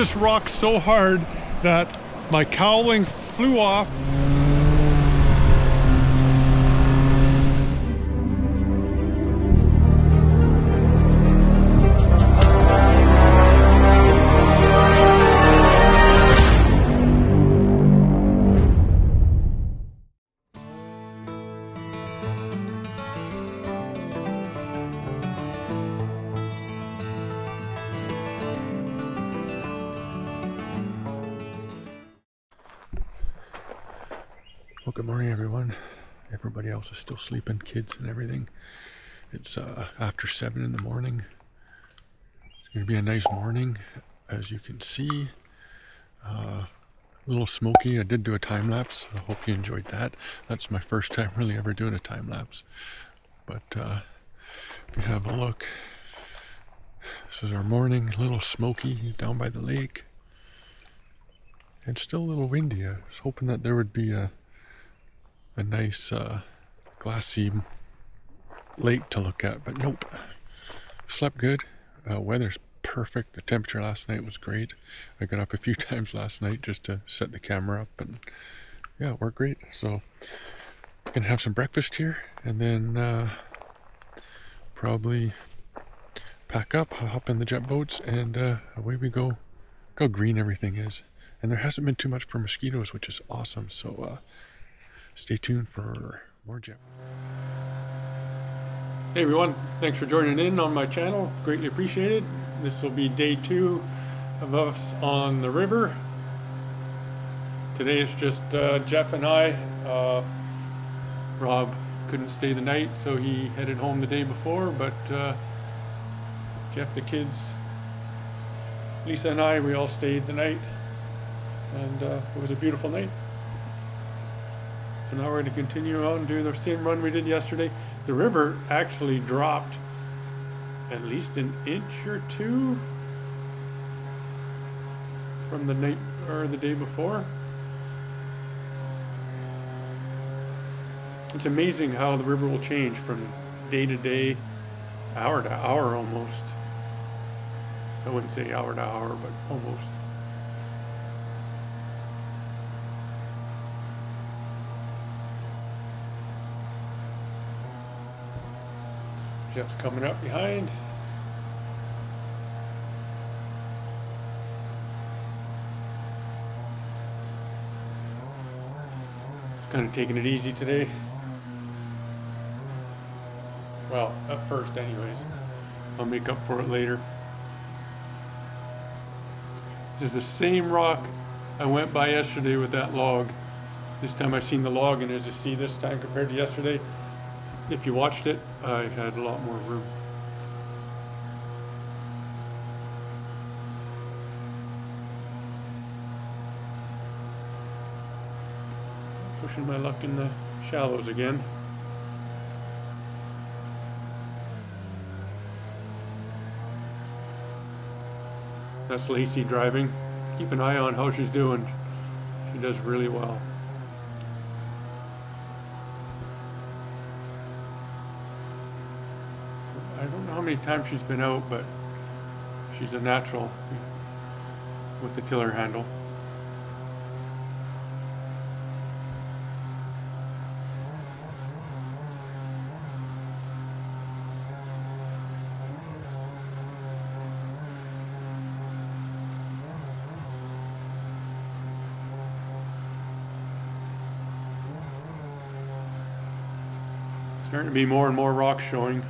this rock so hard that my cowling flew off. Well, good morning, everyone. Everybody else is still sleeping, kids and everything. It's after 7 in the morning. It's going to be a nice morning, as you can see. A little smoky. I did do a time lapse. I hope you enjoyed that. That's my first time really ever doing a time lapse. But if you have a look, this is our morning. A little smoky down by the lake. It's still a little windy. I was hoping that there would be a nice glassy lake to look at, but nope. Slept good. Weather's perfect. The temperature last night was great. I got up a few times last night just to set the camera up, and yeah, it worked great. So gonna have some breakfast here and then probably pack up, hop in the jet boats, and away we go. Look how green everything is, and there hasn't been too much for mosquitoes, which is awesome. So stay tuned for more jet. Hey everyone, thanks for joining in on my channel. Greatly appreciated. This will be day 2 of us on the river. Today is just Jeff and I. Rob couldn't stay the night, so he headed home the day before, but Jeff, the kids, Lisa and I, we all stayed the night, and it was a beautiful night. So now we're going to continue on, do the same run we did yesterday. The river actually dropped at least an inch or 2 from the night or the day before. It's amazing how the river will change from day to day, hour to hour almost. I wouldn't say hour to hour, but almost. Jeff's coming up behind. Kind of taking it easy today. Well, at first anyways. I'll make up for it later. This is the same rock I went by yesterday with that log. This time I've seen the log, and as you see this time compared to yesterday, if you watched it, I had a lot more room. Pushing my luck in the shallows again. That's Lacey driving. Keep an eye on how she's doing. She does really well. I don't know how many times she's been out, but she's a natural with the tiller handle. Starting to be more and more rocks showing.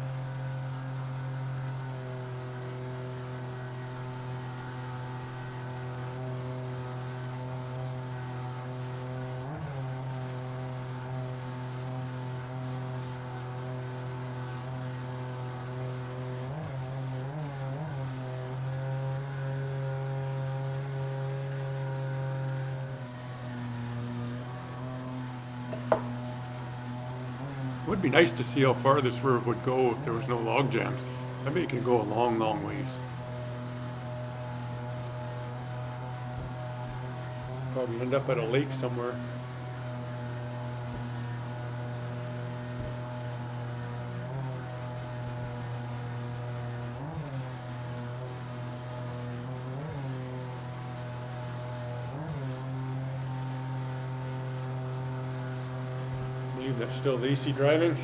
It would be nice to see how far this river would go if there was no log jams. I bet it can go a long, long ways. Probably end up at a lake somewhere. believe that's still Lacey driving.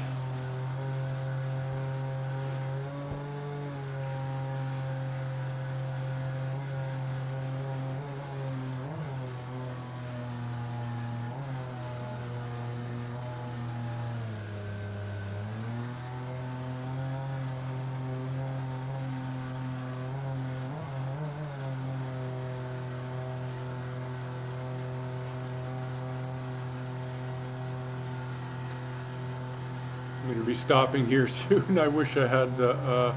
I'm going to be stopping here soon. I wish I had the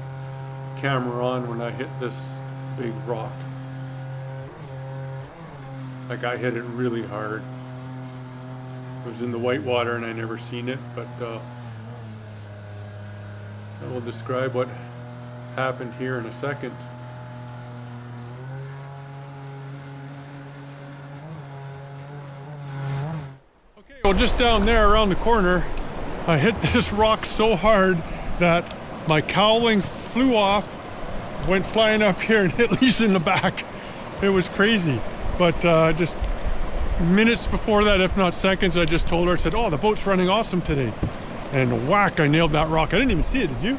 camera on when I hit this big rock. Like, I hit it really hard. It was in the whitewater and I never seen it, but I will describe what happened here in a second. Okay, well, just down there around the corner, I hit this rock so hard that my cowling flew off, went flying up here and hit Lisa in the back. It was crazy. But just minutes before that, if not seconds, I just told her, I said, oh, the boat's running awesome today. And whack, I nailed that rock. I didn't even see it, did you?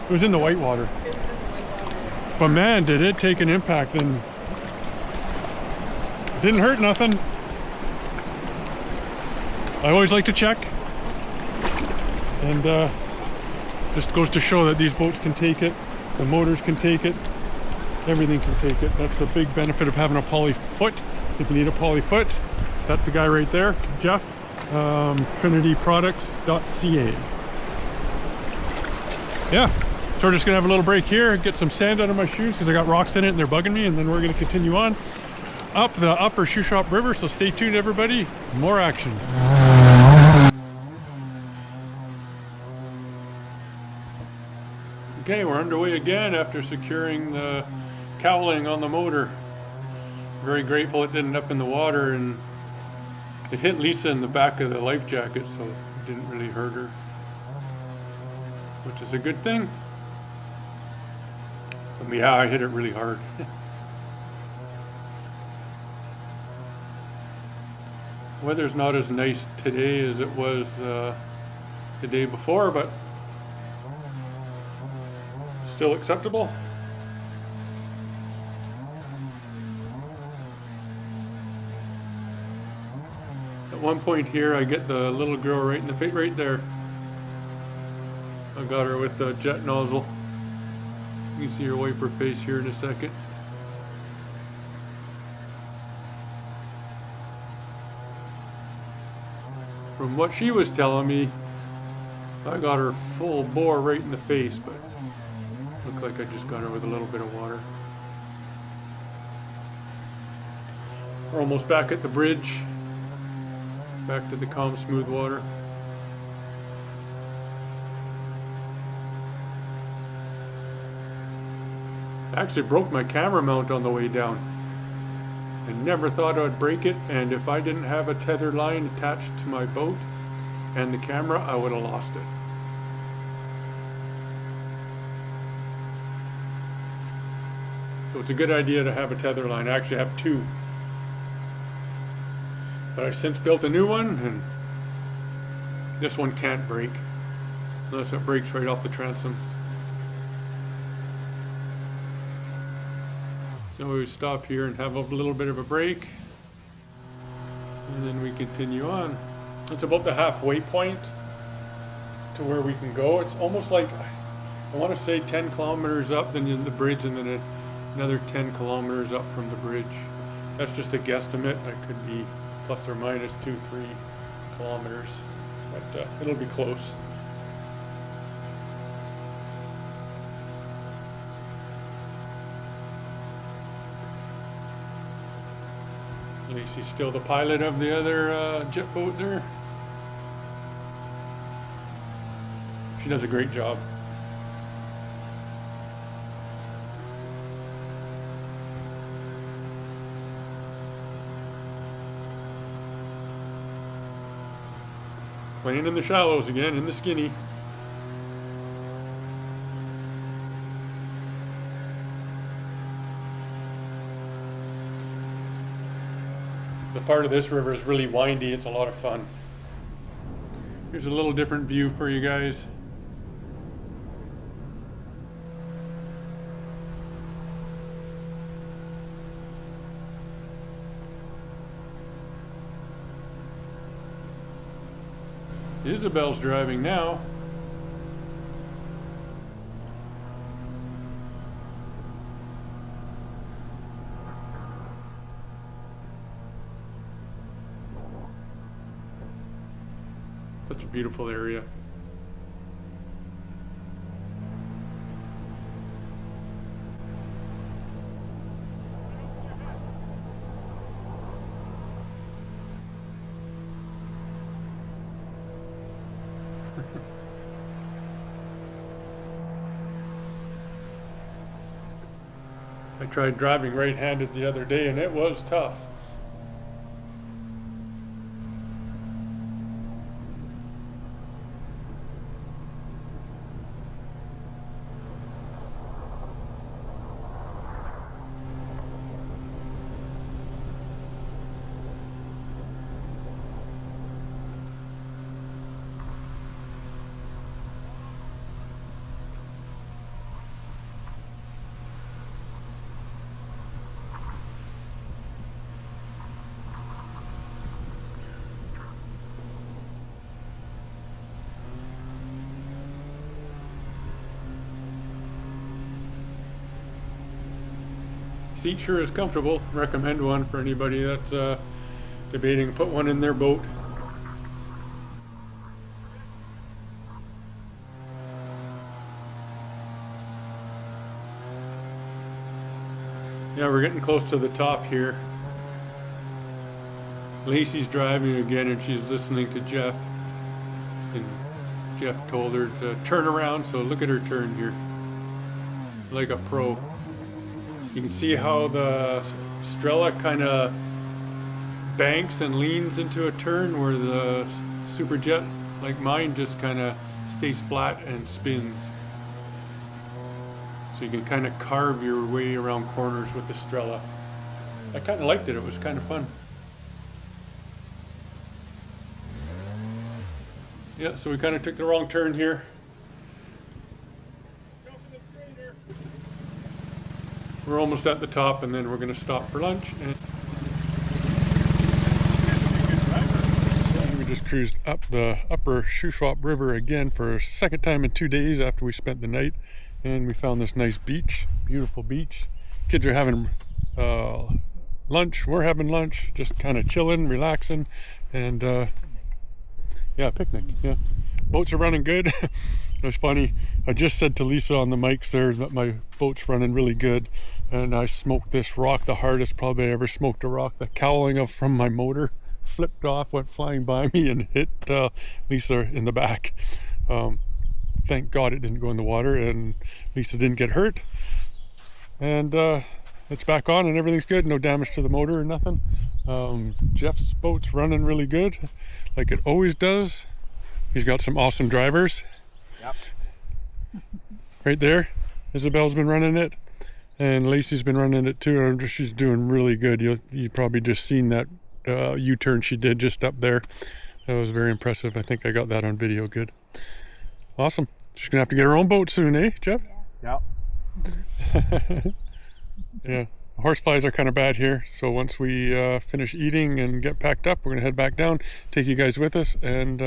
It was in the whitewater. It was in the whitewater. But man, did it take an impact. And it didn't hurt nothing. I always like to check. And just goes to show that these boats can take it, the motors can take it, everything can take it. That's the big benefit of having a poly foot. If you need a poly foot, that's the guy right there, Jeff, trinityproducts.ca. Yeah, so we're just gonna have a little break here, get some sand out of my shoes because I got rocks in it and they're bugging me, and then we're gonna continue on up the upper Shoe Shop River, so stay tuned everybody, more action. Okay, we're underway again after securing the cowling on the motor. Very grateful it didn't up in the water, and it hit Lisa in the back of the life jacket, so it didn't really hurt her, which is a good thing. But yeah, I hit it really hard. Weather's not as nice today as it was the day before, but still acceptable. At one point here, I get the little girl right in the face, right there. I got her with the jet nozzle. You can see her wipe her face here in a second. From what she was telling me, I got her full bore right in the face, but looked like I just got her with a little bit of water. We're almost back at the bridge. Back to the calm, smooth water. I actually broke my camera mount on the way down. I never thought I'd break it, and if I didn't have a tether line attached to my boat and the camera, I would have lost it. So it's a good idea to have a tether line. I actually have two. But I've since built a new one, and this one can't break unless it breaks right off the transom. So we stop here and have a little bit of a break, and then we continue on. It's about the halfway point to where we can go. It's almost like, I want to say 10 kilometers up, then in the bridge, and then another 10 kilometers up from the bridge. That's just a guesstimate. That could be plus or minus 2-3 kilometers, but it'll be close. Lacey's still the pilot of the other jet boat there. She does a great job. Playing in the shallows again, in the skinny. The part of this river is really windy. It's a lot of fun. Here's a little different view for you guys. Isabel's driving now. Such a beautiful area. I tried driving right-handed the other day and it was tough. Seat sure is comfortable. Recommend one for anybody that's debating to put one in their boat. Yeah, we're getting close to the top here. Lacey's driving again and she's listening to Jeff. And Jeff told her to turn around, so look at her turn here. Like a pro. You can see how the Strela kind of banks and leans into a turn, where the Superjet, like mine, just kind of stays flat and spins. So you can kind of carve your way around corners with the Strela. I kind of liked it. It was kind of fun. Yeah, so we kind of took the wrong turn here. We're almost at the top, and then we're going to stop for lunch. And we just cruised up the upper Shuswap River again for a second time in 2 days after we spent the night. And we found this nice beach, beautiful beach. Kids are having lunch. We're having lunch, just kind of chilling, relaxing, and yeah, picnic. Yeah, boats are running good. It was funny. I just said to Lisa on the mics there that my boat's running really good, and I smoked this rock, the hardest probably I ever smoked a rock. The cowling from my motor flipped off, went flying by me, and hit Lisa in the back. Thank God it didn't go in the water, and Lisa didn't get hurt. And it's back on, and everything's good. No damage to the motor or nothing. Jeff's boat's running really good, like it always does. He's got some awesome drivers. Yep. Right there, Isabel's been running it, and Lacey's been running it too. And she's doing really good. You probably just seen that U-turn she did just up there. That was very impressive. I think I got that on video good. Awesome. She's gonna have to get her own boat soon, eh, Jeff? Yep. Yeah. Horseflies are kind of bad here, so once we finish eating and get packed up, we're gonna head back down, take you guys with us, and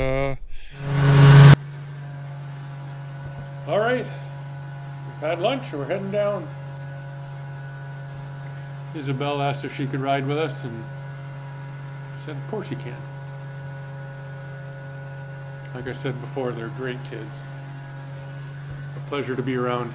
all right, we've had lunch and we're heading down. Isabel asked if she could ride with us, and I said of course you can. Like I said before, they're great kids. A pleasure to be around.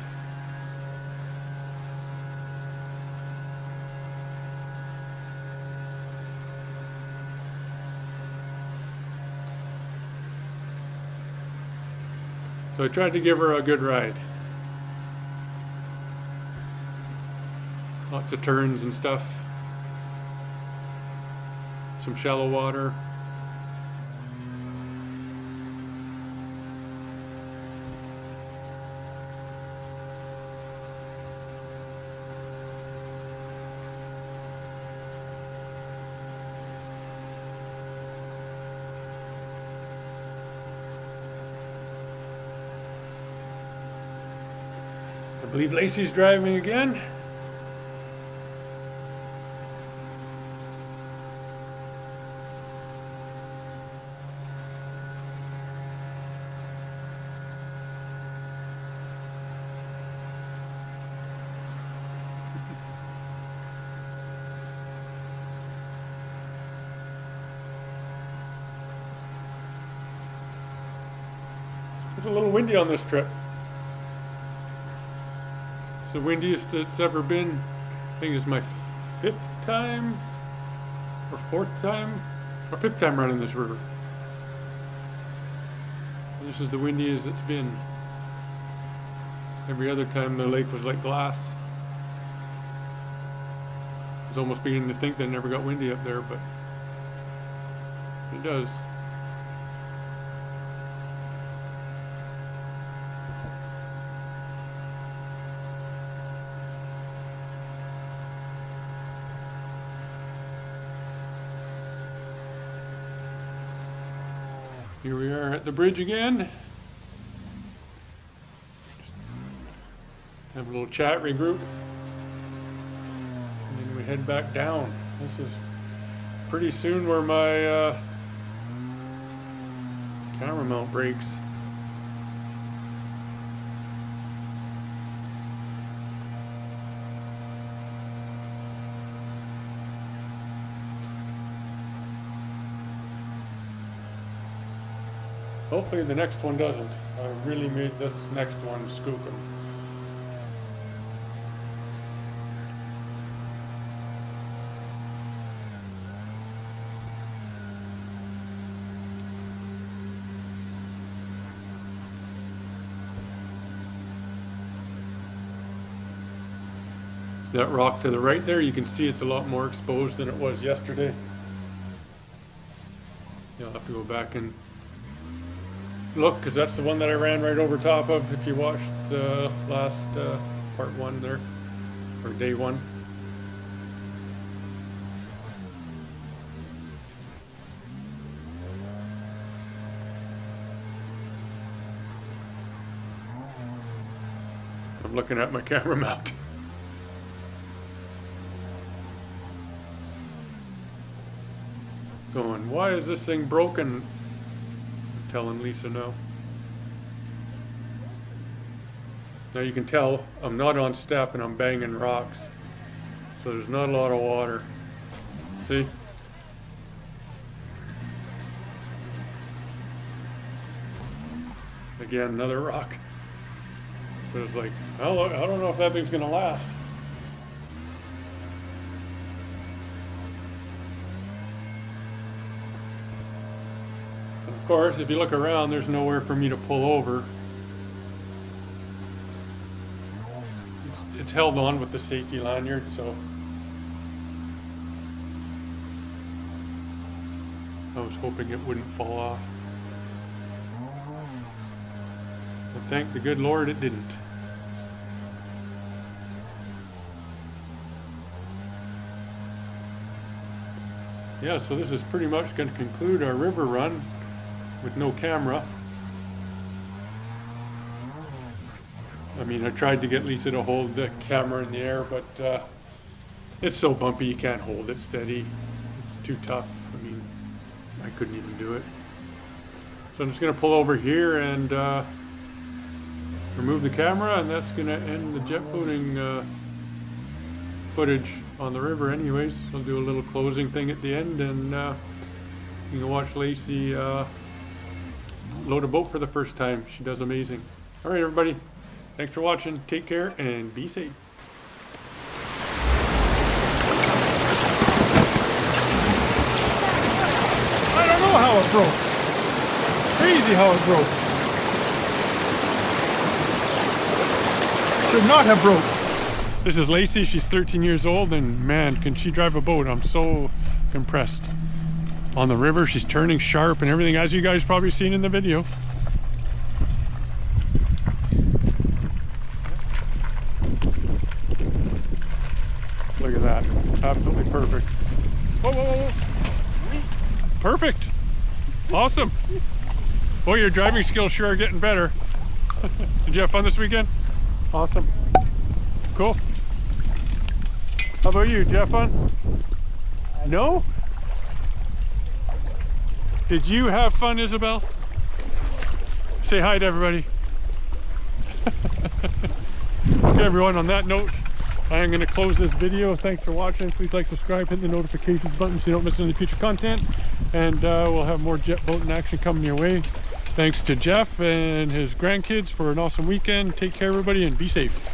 So I tried to give her a good ride. Lots of turns and stuff. Some shallow water. I believe Lacey's driving again. It's a little windy on this trip. It's the windiest it's ever been. I think it's my 5th time or 4th time or 5th time running this river. And this is the windiest it's been. Every other time the lake was like glass. I was almost beginning to think that it never got windy up there, but it does. Here we are at the bridge again. Have a little chat, regroup, and then we head back down. This is pretty soon where my camera mount breaks. Hopefully the next one doesn't. I really made this next one skookum. That rock to the right there, you can see it's a lot more exposed than it was yesterday. You'll have to go back and look, because that's the one that I ran right over top of if you watched the last part 1 there, or day 1. I'm looking at my camera mount. Going, why is this thing broken? Telling Lisa no. Now you can tell I'm not on step and I'm banging rocks, so there's not a lot of water. See? Again, another rock. So it's like, oh, I don't know if that thing's gonna last. Of course, if you look around, there's nowhere for me to pull over. It's held on with the safety lanyard, so I was hoping it wouldn't fall off. But thank the good Lord it didn't. Yeah, so this is pretty much going to conclude our river run with no camera. I mean, I tried to get Lisa to hold the camera in the air, but it's so bumpy you can't hold it steady. It's too tough. I mean, I couldn't even do it. So I'm just going to pull over here and remove the camera, and that's going to end the jet boating footage on the river anyways. I'll do a little closing thing at the end, and you can watch Lacey load a boat for the first time. She does amazing. All right, everybody. Thanks for watching. Take care and be safe. I don't know how it broke. Crazy how it broke. Should not have broke. This is Lacey. She's 13 years old, and man, can she drive a boat. I'm so impressed. On the river, she's turning sharp and everything, as you guys probably seen in the video. Look at that. Absolutely perfect. Whoa, whoa, whoa, whoa. Perfect. Awesome. Boy, your driving skills sure are getting better. Did you have fun this weekend? Awesome. Cool. How about you? Did you have fun? No? Did you have fun, Isabel? Say hi to everybody. Okay, everyone, on that note, I am going to close this video. Thanks for watching. Please like, subscribe, hit the notifications button so you don't miss any future content. And we'll have more jet boat in action coming your way. Thanks to Jeff and his grandkids for an awesome weekend. Take care, everybody, and be safe.